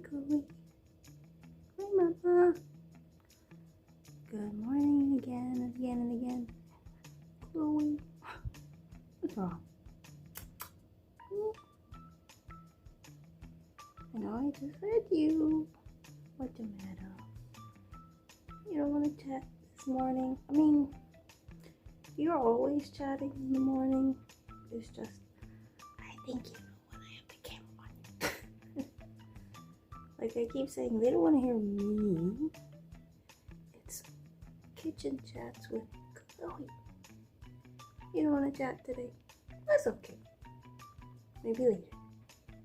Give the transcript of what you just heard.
Chloe. Hi, Mama. Good morning again and again and again. Chloe. What's wrong? I know I just fed you. What's the matter? You don't want to chat this morning? I mean, you're always chatting in the morning. It's just, I think you know when I have the camera on. Like I keep saying, they don't want to hear me. It's kitchen chats with Chloe. You don't want to chat today? That's okay. Maybe later.